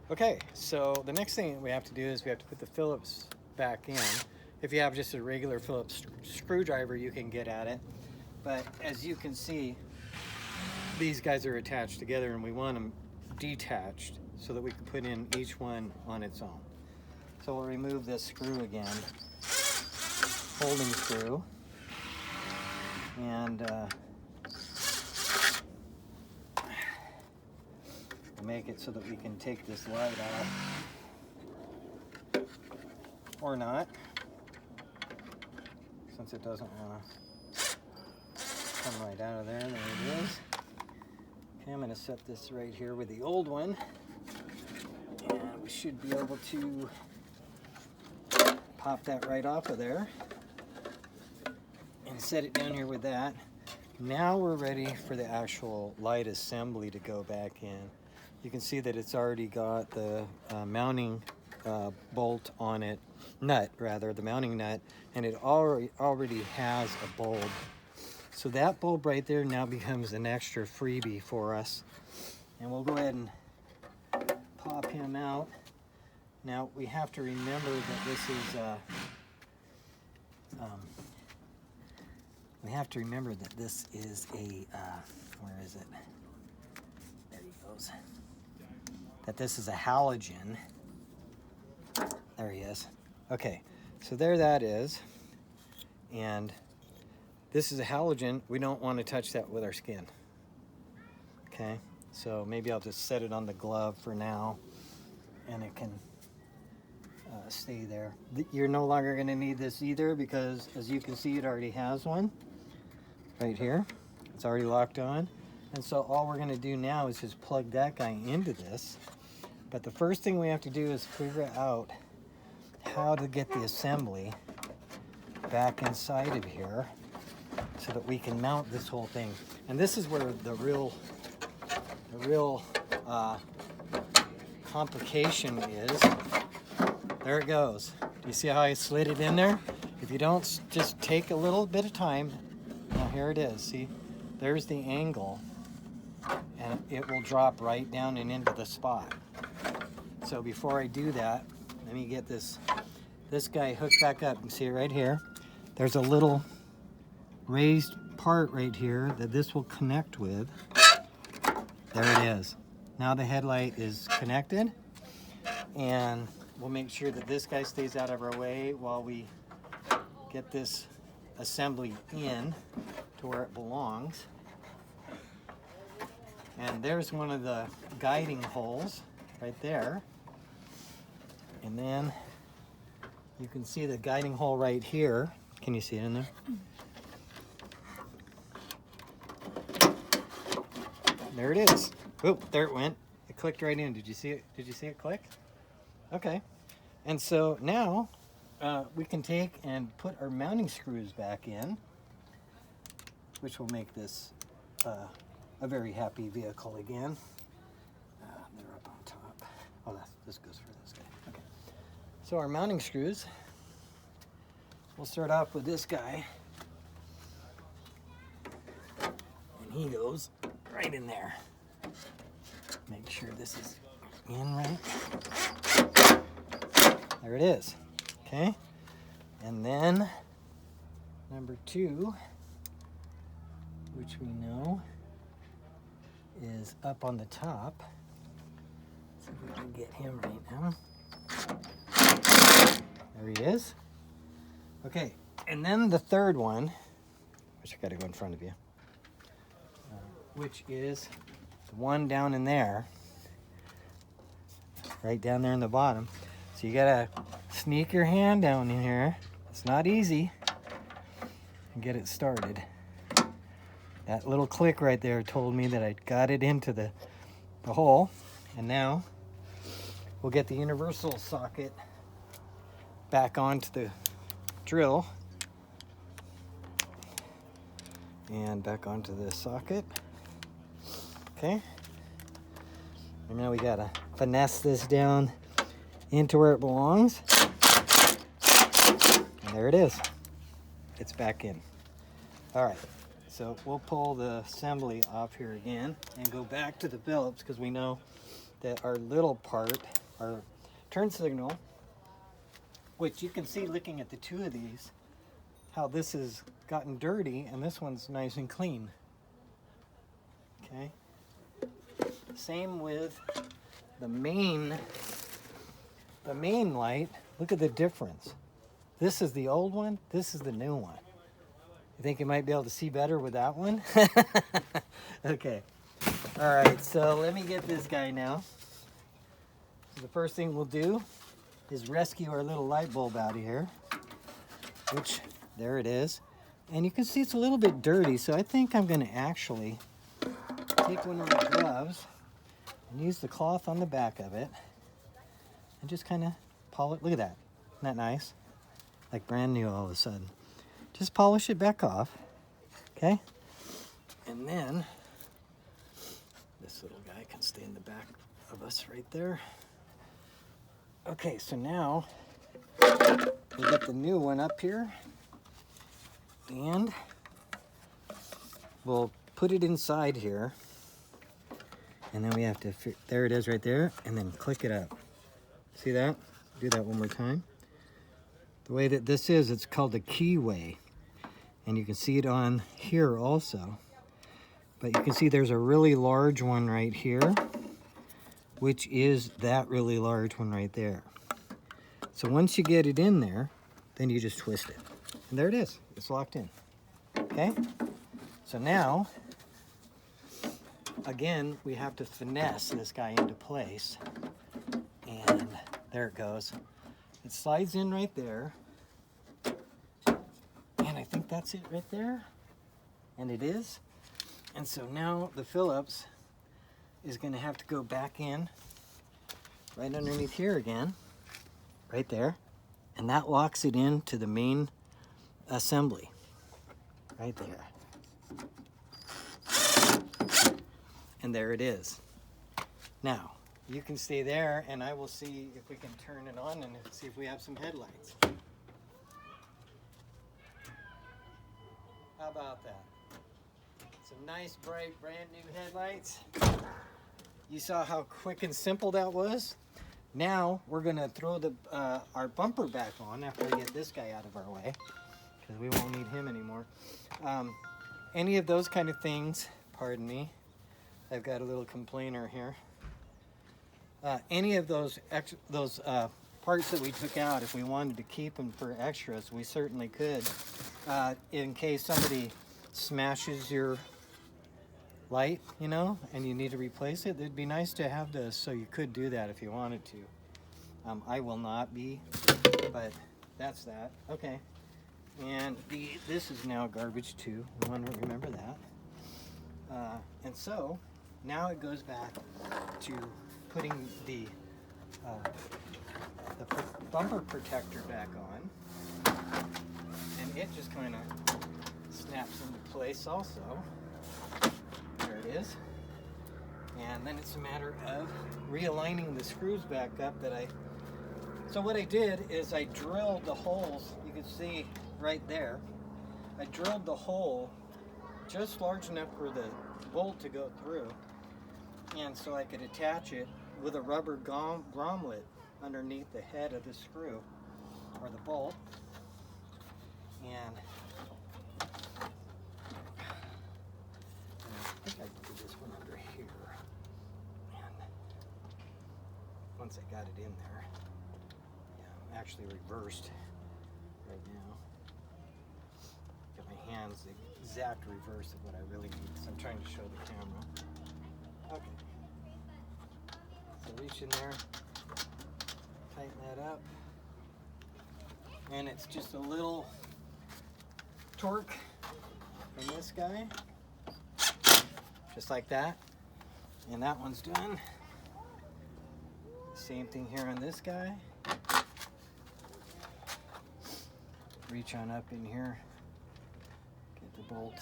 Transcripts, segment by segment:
Okay, so the next thing we have to do is we have to put the Phillips back in. If you have just a regular Phillips screwdriver, you can get at it. But as you can see, these guys are attached together and we want them detached so that we can put in each one on its own. So we'll remove this screw again, holding screw, and make it so that we can take this light off, or not, since it doesn't want to come right out of there. There it is. Okay, I'm going to set this right here with the old one, and we should be able to pop that right off of there and set it down here with that. Now we're ready for the actual light assembly to go back in. You can see that it's already got the mounting bolt on it, nut rather, the mounting nut, and it already has a bulb. So that bulb right there now becomes an extra freebie for us. And we'll go ahead and pop him out. Now we have to remember that this is where is it? There he goes. That this is a halogen. There he is. Okay, so there that is. And this is a halogen. We don't want to touch that with our skin. Okay, so maybe I'll just set it on the glove for now and it can stay there. You're no longer going to need this either because, as you can see, it already has one right here. It's already locked on. And so all we're going to do now is just plug that guy into this. But the first thing we have to do is figure out how to get the assembly back inside of here so that we can mount this whole thing. And this is where the real complication is. There it goes. Do you see how I slid it in there? If you don't just take a little bit of time, now here it is. See, there's the angle, and it will drop right down and into the spot. So before I do that, let me get this guy hooked back up. You can see it right here. There's a little raised part right here that this will connect with. There it is. Now the headlight is connected, and we'll make sure that this guy stays out of our way while we get this assembly in to where it belongs. And there's one of the guiding holes right there. And then you can see the guiding hole right here. Can you see it in there? There it is. Oh, there it went. It clicked right in. Did you see it? Did you see it click? Okay. And so now we can take and put our mounting screws back in, which will make this a very happy vehicle again. They're up on top. Oh, this goes for this guy. Okay. So our mounting screws, we'll start off with this guy. And he goes right in there. Make sure this is in right. There it is. Okay. And then number 2, which we know is up on the top. See if we can get him right now. There he is. Okay, and then the third one, which I got to go in front of you, which is the one down in there, right down there in the bottom. So you got to sneak your hand down in here. It's not easy. And get it started. That little click right there told me that I got it into the hole. And now we'll get the universal socket back onto the drill. And back onto the socket. Okay. And now we gotta finesse this down into where it belongs. And there it is. It's back in. All right. So we'll pull the assembly off here again and go back to the Phillips because we know that our little part, our turn signal, which you can see looking at the two of these, how this has gotten dirty and this one's nice and clean. Okay. Same with the main light. Look at the difference. This is the old one, this is the new one. You think you might be able to see better with that one? Okay. All right, so let me get this guy now. So the first thing we'll do is rescue our little light bulb out of here, which, there it is. And you can see it's a little bit dirty, so I think I'm gonna actually take one of my gloves and use the cloth on the back of it and just kind of polish. Look at that. Isn't that nice? Like brand new all of a sudden. Just polish it back off, okay? And then this little guy can stay in the back of us right there. Okay, so now we'll get the new one up here and we'll put it inside here. And then we have to, there it is right there, and then click it up. See that? Do that one more time. The way that this is, it's called a keyway. And you can see it on here also. But you can see there's a really large one right here, which is that really large one right there. So once you get it in there, then you just twist it. And there it is. It's locked in. Okay? So now, again, we have to finesse this guy into place. And there it goes. It slides in right there. And I think that's it right there. And it is. And so now the Phillips is going to have to go back in right underneath here again. Right there. And that locks it into the main assembly. Right there. And there it is. Now, you can stay there and I will see if we can turn it on and see if we have some headlights. How about that? Some nice, bright, brand new headlights. You saw how quick and simple that was? Now, we're gonna throw our bumper back on after we get this guy out of our way, because we won't need him anymore. Any of those kind of things, pardon me, I've got a little complainer here. Any of those parts that we took out, if we wanted to keep them for extras, we certainly could. In case somebody smashes your light, you know, and you need to replace it, it'd be nice to have this, so you could do that if you wanted to. I will not be, but that's that. Okay. And this is now garbage too. You want to remember that. And so now it goes back to putting the bumper protector back on, and it just kind of snaps into place also. There it is. And then it's a matter of realigning the screws back up so what I did is I drilled the holes, you can see right there. I drilled the hole just large enough for the bolt to go through, and so I could attach it with a rubber grommet underneath the head of the screw or the bolt. And I think I did this one under here. And once I got it in there, yeah, I'm actually reversed right now. Got my hands the exact reverse of what I really need, because I'm trying to show the camera. Okay. So reach in there, tighten that up, and it's just a little torque from this guy, just like that, and that one's done. Same thing here on this guy. Reach on up in here, get the bolt.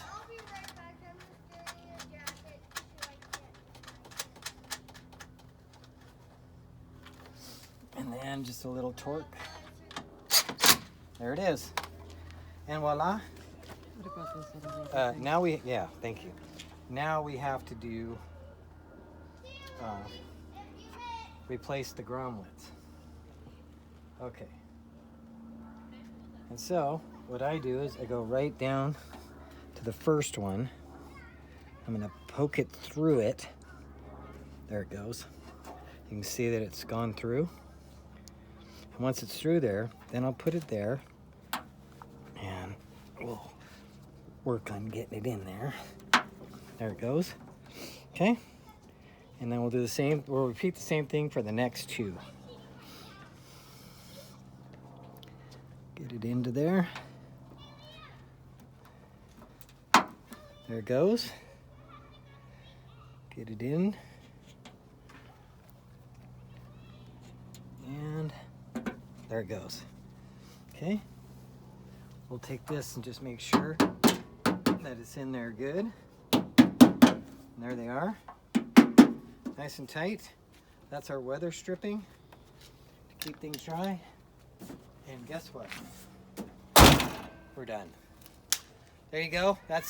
And then just a little torque. There it is. And voila. Now yeah, thank you. Now we have to do replace the grommets. Okay. And so what I do is I go right down to the first one. I'm going to poke it through it. There it goes. You can see that it's gone through. And once it's through there, then I'll put it there and we'll work on getting it in there. There it goes. Okay. And then we'll do the same, we'll repeat the same thing for the next two. Get it into there. There it goes. Get it in. And there it goes. Okay. We'll take this and just make sure that it's in there good. And there they are. Nice and tight. That's our weather stripping to keep things dry. And guess what? We're done. There you go. That's